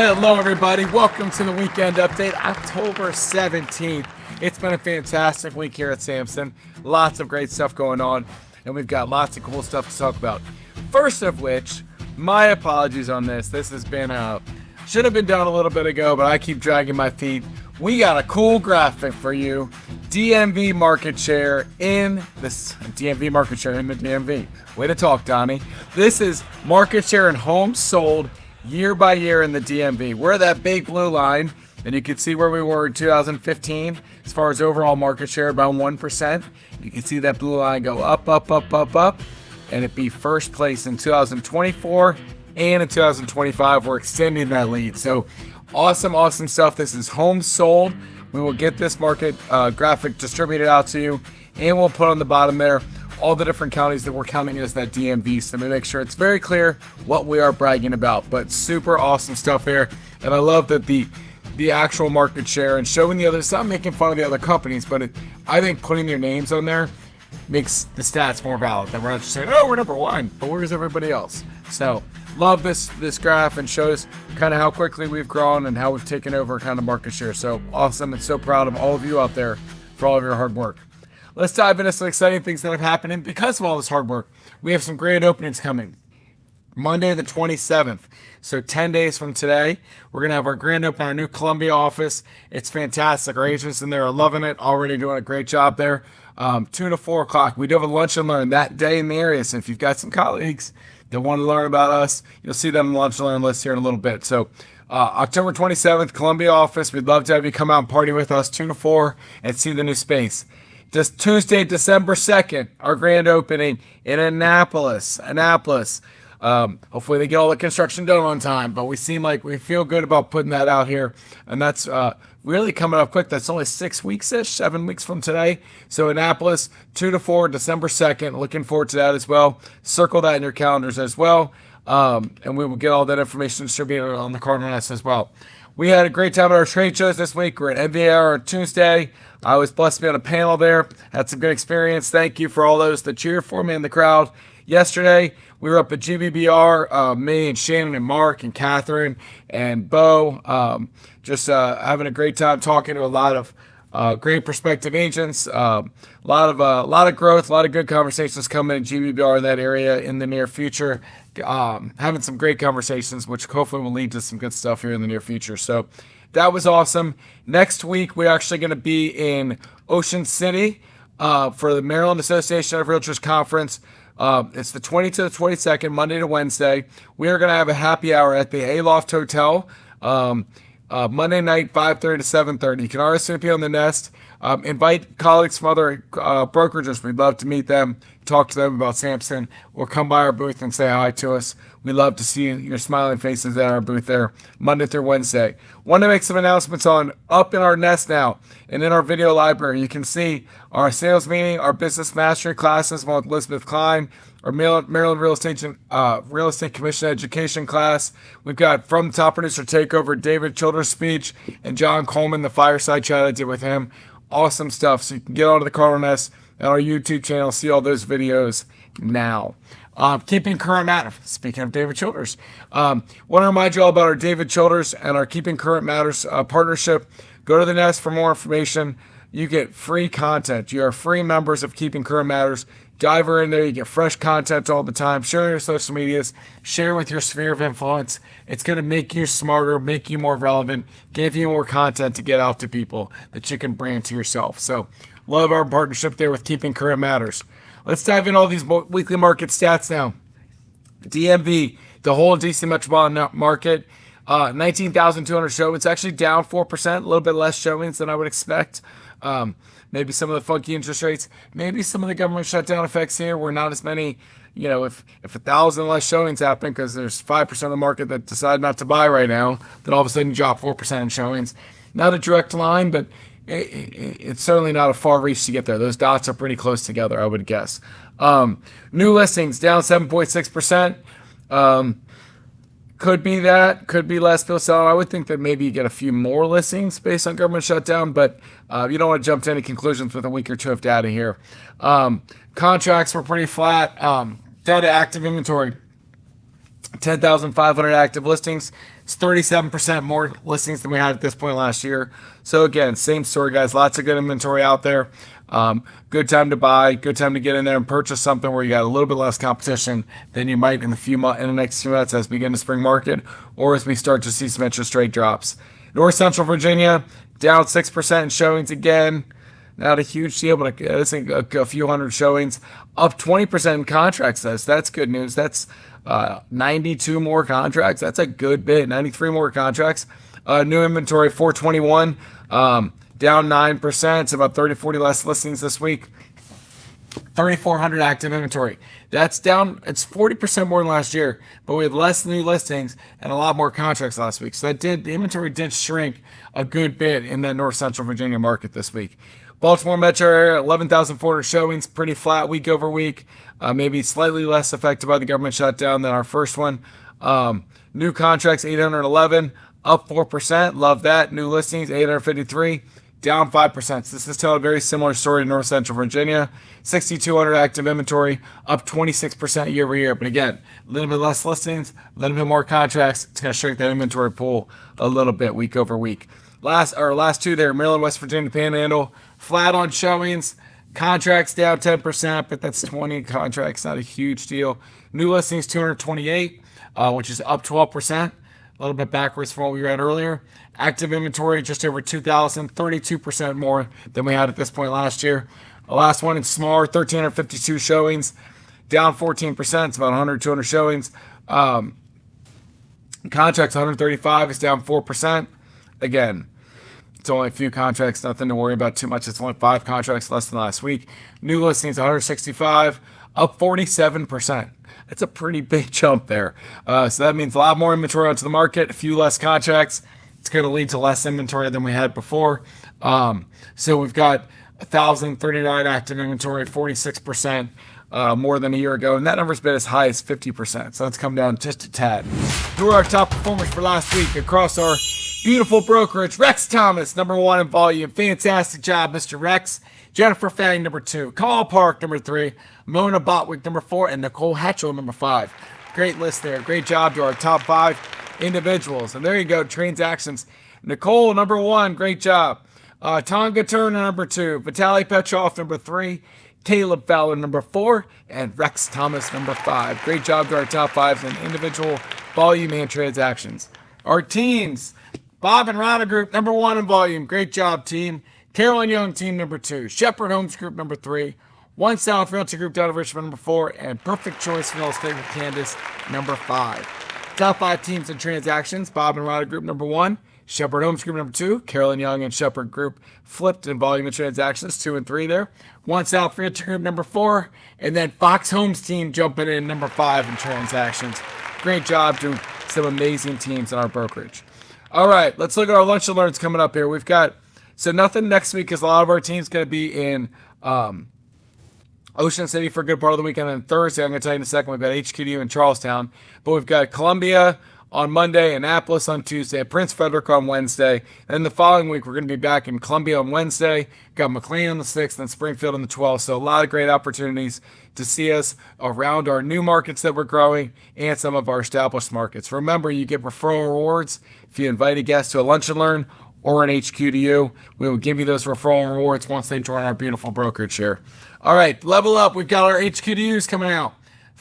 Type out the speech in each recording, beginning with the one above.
Hello, everybody. Welcome to the weekend update, October 17th. It's been a fantastic week here at Samson. Lots of great stuff going on, and we've got lots of cool stuff to talk about. First of which, my apologies on this. This has been should have been done a little bit ago, but I keep dragging my feet. We got a cool graphic for you. DMV market share in the DMV. Way to talk, Donnie. This is market share in homes sold year by year in the DMV. We're that big blue line, and you can see where we were in 2015 as far as overall market share, about 1%. You can see that blue line go up, and it be first place in 2024 and in 2025. We're extending that lead. So awesome stuff. This is homes sold. We will get this market graphic distributed out to you, and we'll put on the bottom there all the different counties that we're counting as that DMV. So we make sure it's very clear what we are bragging about. But super awesome stuff here. And I love that the actual market share and showing the others, it's not making fun of the other companies, but I think putting their names on there makes the stats more valid. That we're not just saying, oh, we're number one, but where's everybody else? So love this graph, and shows kind of how quickly we've grown and how we've taken over kind of market share. So awesome, and so proud of all of you out there for all of your hard work. Let's dive into some exciting things that have happened. And because of all this hard work, we have some great openings coming. Monday the 27th, so 10 days from today, we're going to have our grand opening, our new Columbia office. It's fantastic. Our agents in there are loving it, already doing a great job there. 2 to 4 o'clock. We do have a lunch and learn that day in the area. So if you've got some colleagues that want to learn about us, you'll see them on the lunch and learn list here in a little bit. So October 27th, Columbia office. We'd love to have you come out and party with us 2 to 4 and see the new space. Just Tuesday, December 2nd, our grand opening in Annapolis. Hopefully they get all the construction done on time, but we feel good about putting that out here. And that's really coming up quick. That's only 6 weeks-ish, 7 weeks from today. So Annapolis, 2 to 4, December 2nd. Looking forward to that as well. Circle that in your calendars as well. And we will get all that information distributed on the Cardinal as well. We had a great time at our trade shows this week. We're at NVR on Tuesday. I was blessed to be on a panel there. Had some good experience. Thank you for all those that cheered for me in the crowd. Yesterday, we were up at GBBR, me and Shannon and Mark and Catherine and Bo, having a great time talking to a lot of great prospective agents. A lot of growth, a lot of good conversations coming in GBBR in that area in the near future. Having some great conversations, which hopefully will lead to some good stuff here in the near future. So that was awesome. Next week, we're actually going to be in Ocean City for the Maryland Association of Realtors Conference. It's the 20th to the 22nd, Monday to Wednesday. We are going to have a happy hour at the Aloft Hotel Monday night, 5:30 to 7:30. You can RSVP on the Nest. Invite colleagues from other brokerages. We'd love to meet them, talk to them about Samson, or come by our booth and say hi to us. We love to see your smiling faces at our booth there, Monday through Wednesday. Want to make some announcements on up in our Nest now and in our video library. You can see our sales meeting, our business mastery classes with Elizabeth Klein, our Maryland Real Estate Commission education class. We've got From the Top Producer Takeover, David Childers' speech, and John Coleman, the fireside chat I did with him. Awesome stuff. So you can get onto the Cardinal Nest and our YouTube channel, see all those videos now. Keeping Current Matters. Speaking of David Childers, want to remind you all about our David Childers and our Keeping Current Matters partnership. Go to the Nest for more information. You get free content. You are free members of Keeping Current Matters. Dive in there. You get fresh content all the time. Share your social medias. Share with your sphere of influence. It's going to make you smarter, make you more relevant, give you more content to get out to people that you can brand to yourself. So love our partnership there with Keeping Current Matters. Let's dive into all these weekly market stats now. DMV, the whole DC metropolitan market, 19,200 showings. It's actually down 4%, a little bit less showings than I would expect. Maybe some of the funky interest rates, maybe some of the government shutdown effects here were not as many. If 1,000 less showings happen because there's 5% of the market that decide not to buy right now, then all of a sudden you drop 4% in showings. Not a direct line, but it's certainly not a far reach to get there. Those dots are pretty close together, I would guess. New listings down 7.6%. Could be that, could be less people selling. I would think that maybe you get a few more listings based on government shutdown, but you don't want to jump to any conclusions with a week or two of data here. Contracts were pretty flat. Data active inventory, 10,500 active listings, It's 37% more listings than we had at this point last year. So again, same story, guys. Lots of good inventory out there. Good time to buy. Good time to get in there and purchase something where you got a little bit less competition than you might in the next few months as we get into spring market, or as we start to see some interest rate drops. North Central Virginia down 6% in showings again. Not a huge deal, but I think a few hundred showings. Up 20% in contracts. That's good news. That's 92 more contracts. That's a good bit. 93 more contracts. New inventory 421, down 9%. It's about 30, 40 less listings this week. 3,400 active inventory. That's down. It's 40% more than last year, but we had less new listings and a lot more contracts last week. So the inventory did shrink a good bit in that North Central Virginia market this week. Baltimore metro area, 11,400 showings, pretty flat week over week. Maybe slightly less affected by the government shutdown than our first one. New contracts, 811, up 4%. Love that. New listings, 853, down 5%. So this is telling a very similar story to North Central Virginia. 6,200 active inventory, up 26% year over year. But again, a little bit less listings, a little bit more contracts. It's going to shrink that inventory pool a little bit week over week. Last two there, Maryland, West Virginia, Panhandle, flat on showings. Contracts down 10%, but that's 20 contracts, not a huge deal. New listings 228, which is up 12%, a little bit backwards from what we read earlier. Active inventory just over 2,000, 32% more than we had at this point last year. The last one, it's smaller, 1,352 showings, down 14%. It's about 100, 200 showings. Contracts 135 is down 4%. Again, it's only a few contracts, nothing to worry about too much. It's only 5 contracts less than last week. New listings 165, up 47%. That's a pretty big jump there. So that means a lot more inventory onto the market, a few less contracts. It's going to lead to less inventory than we had before. So we've got 1,039 active inventory, 46% more than a year ago. And that number's been as high as 50%. So that's come down just a tad. Who are our top performers for last week across our beautiful brokerage? Rex Thomas, number 1 in volume. Fantastic job, Mr. Rex. Jennifer Fang, number 2. Kamal Parakh, number 3. Mona Botwick, number 4. And Nicole Hachtel, number 5. Great list there. Great job to our top 5 individuals. And there you go, transactions. Nicole, number 1. Great job. Tonga Turner, number 2. Vitaly Petrov, number 3. Caleb Fowler, number 4. And Rex Thomas, number 5. Great job to our top 5s in individual volume and transactions. Our teams. Bob and Ronna Group, number 1 in volume. Great job, team. Carolyn Young, team number 2. Shepherd Homes Group, number 3. One South Realty Group, down of Richmond, number 4. And Perfect Choice Real Estate with Candace, number 5. Top 5 teams and transactions. Bob and Ronna Group, number 1. Shepherd Homes Group, number 2. Carolyn Young and Shepherd Group flipped in volume and transactions, 2 and 3 there. One South Realty Group, number 4. And then Fox Homes team jumping in, number 5 in transactions. Great job to some amazing teams in our brokerage. All right, let's look at our lunch and learns coming up here. We've got, so nothing next week because a lot of our team's going to be in Ocean City for a good part of the weekend. And Thursday, I'm going to tell you in a second, we've got HQDU in Charlestown. But we've got Columbia on Monday, Annapolis on Tuesday, Prince Frederick on Wednesday. Then the following week, we're going to be back in Columbia on Wednesday. Got McLean on the 6th and Springfield on the 12th. So a lot of great opportunities to see us around our new markets that we're growing and some of our established markets. Remember, you get referral rewards if you invite a guest to a lunch and learn or an HQDU. We will give you those referral rewards once they join our beautiful brokerage here. All right, level up. We've got our HQDUs coming out.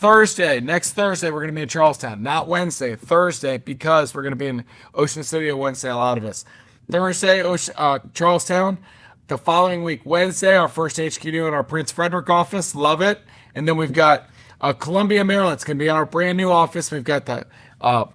Next Thursday, we're going to be in Charlestown. Not Wednesday, Thursday, because we're going to be in Ocean City on Wednesday, a lot of us. Thursday, Charlestown. The following week, Wednesday, our first HQDU in our Prince Frederick office. Love it. And then we've got Columbia, Maryland. It's going to be in our brand new office. We've got the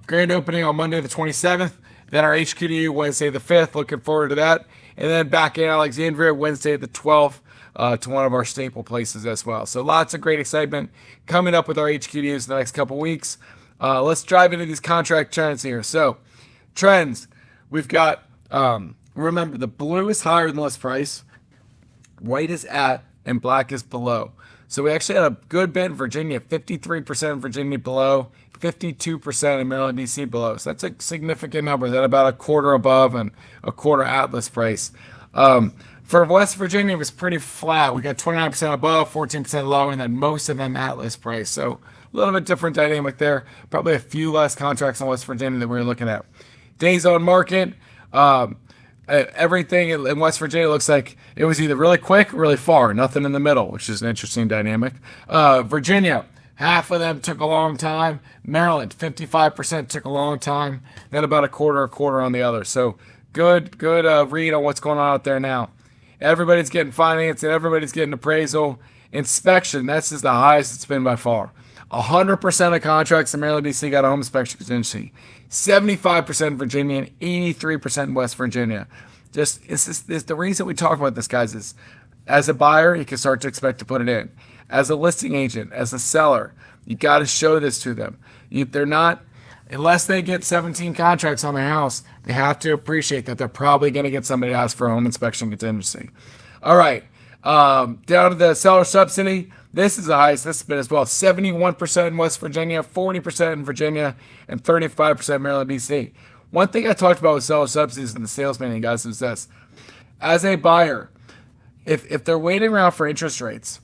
grand opening on Monday the 27th. Then our HQDU Wednesday the 5th. Looking forward to that. And then back in Alexandria Wednesday the 12th. To one of our staple places as well. So lots of great excitement coming up with our HQDUs the next couple weeks. Let's dive into these contract trends here. So trends, we've got, remember, the blue is higher than list price, white is at, and black is below. So we actually had a good bit in Virginia, 53% in Virginia below, 52% in Maryland, D.C. below. So that's a significant number. That's about a quarter above and a quarter at list price. For West Virginia, it was pretty flat. We got 29% above, 14% low, and then most of them at list price. So A little bit different dynamic there. Probably a few less contracts in West Virginia than we were looking at. Days on market. Everything in West Virginia looks like it was either really quick or really far. Nothing in the middle, which is an interesting dynamic. Virginia, half of them took a long time. Maryland, 55% took a long time. Then about a quarter on the other. So good read on what's going on out there now. Everybody's getting financing. Everybody's getting appraisal. Inspection, that's just the highest it's been by far. 100% of contracts in Maryland, D.C. got a home inspection contingency. 75% in Virginia and 83% in West Virginia. It's the reason we talk about this, guys, is as a buyer, you can start to expect to put it in. As a listing agent, as a seller, you got to show this to them. They're not, unless they get 17 contracts on their house, they have to appreciate that they're probably going to get somebody to ask for a home inspection contingency. All right, down to the seller subsidy. This is the highest this has been as well. 71% in West Virginia, 40% in Virginia, and 35% in Maryland, D.C. One thing I talked about with seller subsidies and the sales meeting, guys, is this. As a buyer, if they're waiting around for interest rates,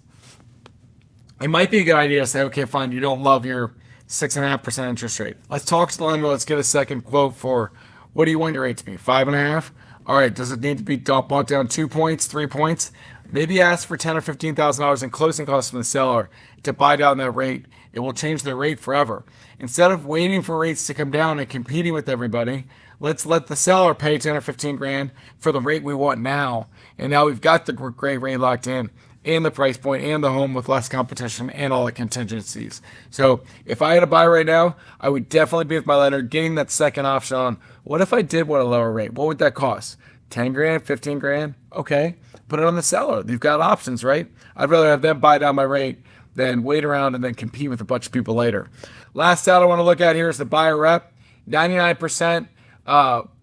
it might be a good idea to say, okay, fine, you don't love your 6.5% interest rate. Let's talk to the lender. Let's get a second quote for, what do you want your rate to be? 5.5? All right, does it need to be bought down 2 points, 3 points? Maybe ask for $10,000 or $15,000 in closing costs from the seller to buy down that rate. It will change their rate forever. Instead of waiting for rates to come down and competing with everybody, let's let the seller pay 10 or 15 grand for the rate we want now. And now we've got the great rate locked in, and the price point, and the home with less competition, and all the contingencies. So if I had to buy right now, I would definitely be with my lender, getting that second option on, what if I did want a lower rate? What would that cost? 10 grand, 15 grand? Okay, put it on the seller. You've got options, right? I'd rather have them buy down my rate than wait around and then compete with a bunch of people later. Last stat I want to look at here is the buyer rep. 99%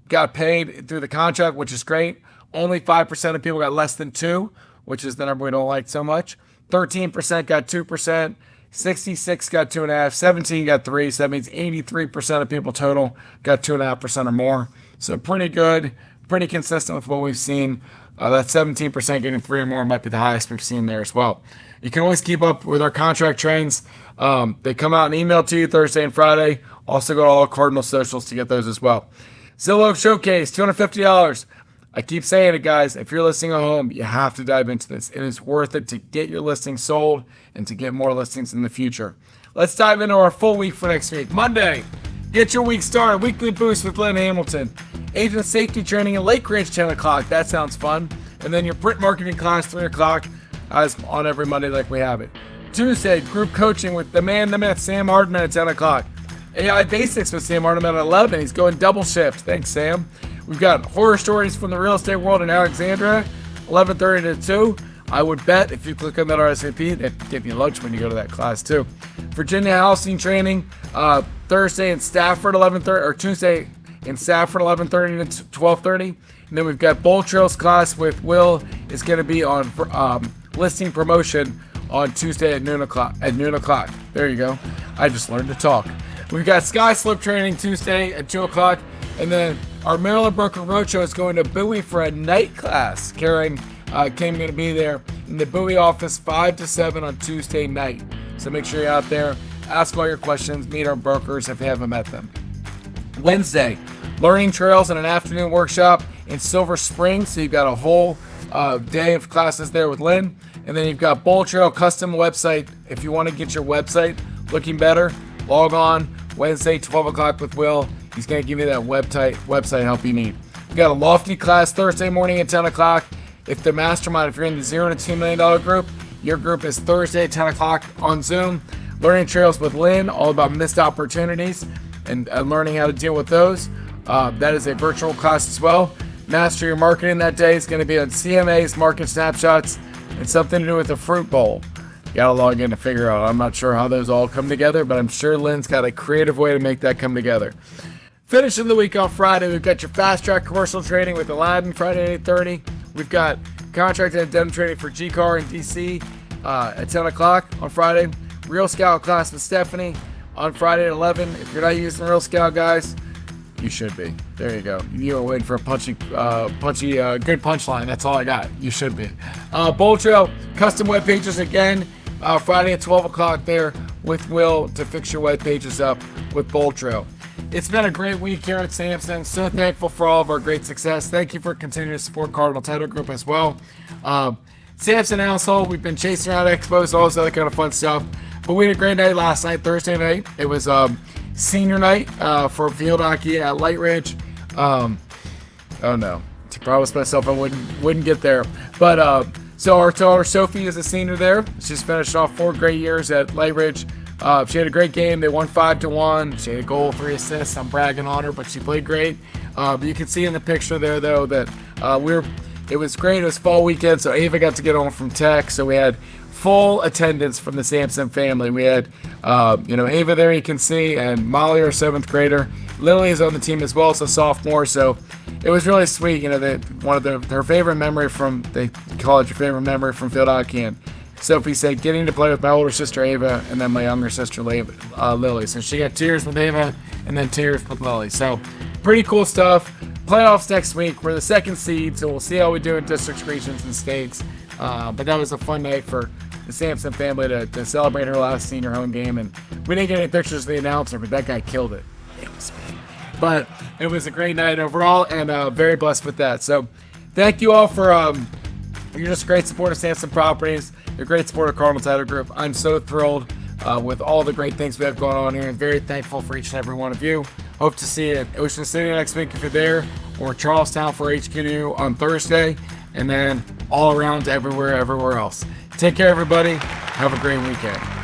got paid through the contract, which is great. Only 5% of people got less than 2, which is the number we don't like so much. 13% got 2%. 66 got 2.5%. 17 got 3%. So that means 83% of people total got 2.5% or more. So pretty good. Pretty consistent with what we've seen. That 17% getting 3 or more might be the highest we've seen there as well. You can always keep up with our contract trains. They come out and email to you Thursday and Friday. Also go to all Cardinal socials to get those as well. Zillow Showcase, $250. I keep saying it, guys. If you're listing a home, you have to dive into this. It is worth it to get your listing sold and to get more listings in the future. Let's dive into our full week for next week. Monday, get your week started. Weekly boost with Lynn Hamilton. Agent safety training in Lake Ridge, 10 o'clock. That sounds fun. And then your print marketing class, 3 o'clock, as on every Monday like we have it. Tuesday, group coaching with the man, the myth, Sam Hardman at 10 o'clock. AI Basics with Sam Hardman at 11. He's going double shift. Thanks, Sam. We've got horror stories from the real estate world in Alexandria, 11:30 to 2. I would bet if you click on that RSVP, they'd give you lunch when you go to that class too. Virginia housing training, Thursday in Stafford, 11:30, or Tuesday in Stafford, 11:30 to 12:30. And then we've got Bold Trails class with Will is going to be on listing promotion on Tuesday at noon o'clock. There you go. I just learned to talk. We've got Sky Slope training Tuesday at 2 o'clock. And then our Maryland Broker Roadshow is going to Bowie for a night class. Carolyn going to be there in the Bowie office 5 to 7 on Tuesday night. So make sure you're out there. Ask all your questions. Meet our brokers if you haven't met them. Wednesday, learning trails and an afternoon workshop in Silver Spring. So you've got a whole day of classes there with Lynn. And then you've got Bold Trail custom website. If you want to get your website looking better, log on Wednesday, 12 o'clock with Will. He's going to give you that website help you need. We got a Lofty class Thursday morning at 10 o'clock. If the mastermind, if you're in the $0 to $2 million group, your group is Thursday at 10 o'clock on Zoom. Learning Trails with Lynn, all about missed opportunities and learning how to deal with those. That is a virtual class as well. Master Your Marketing that day is going to be on CMA's Market Snapshots and something to do with the Fruit Bowl. You got to log in to figure out. I'm not sure how those all come together, but I'm sure Lynn's got a creative way to make that come together. Finishing the week on Friday, we've got your Fast Track commercial training with Aladdin Friday at 8:30. We've got contract and addendum training for G-Car in DC at 10 o'clock on Friday. Real Scout class with Stephanie on Friday at 11. If you're not using Real Scout, guys, you should be. There you go. You are waiting for a punchy, good punchline. That's all I got. You should be. Bold Trail custom web pages again Friday at 12 o'clock there with Will to fix your web pages up with Boltro. It's been a great week here at Samson. So thankful for all of our great success. Thank you for continuing to support Cardinal Title Group as well. Samson household, we've been chasing around expos, all this other kind of fun stuff. But we had a great night last night, Thursday night. It was senior night for field hockey at Light Ridge. Oh no, to promise myself I wouldn't get there. But so our daughter Sophie is a senior there. She's finished off 4 great years at Light Ridge. She had a great game. They won 5-1. She had a goal, 3 assists. I'm bragging on her, but she played great. You can see in the picture there, though, that it was great. It was fall weekend, so Ava got to get home from tech. So we had full attendance from the Samson family. We had, Ava there, you can see, and Molly, our 7th grader. Lily is on the team as well as a sophomore. So it was really sweet. One of her favorite memory they call it your favorite memory from field hockey. And Sophie said getting to play with my older sister Ava and then my younger sister Lily. So she got 2 years with Ava and then 2 years with Lily. So pretty cool stuff. Playoffs next week. We're the 2nd seed, so we'll see how we do in districts, regions, and states. But that was a fun night for the Samson family to celebrate her last senior home game. And we didn't get any pictures of the announcer, but that guy killed it. It was me. But it was a great night overall, and very blessed with that. So thank you all for you're just a great supporter of Samson Properties. You're a great supporter of Cardinal Title Group. I'm so thrilled with all the great things we have going on here, and very thankful for each and every one of you. Hope to see you at Ocean City next week if you're there, or Charlestown for HQ on Thursday, and then all around everywhere else. Take care, everybody. Have a great weekend.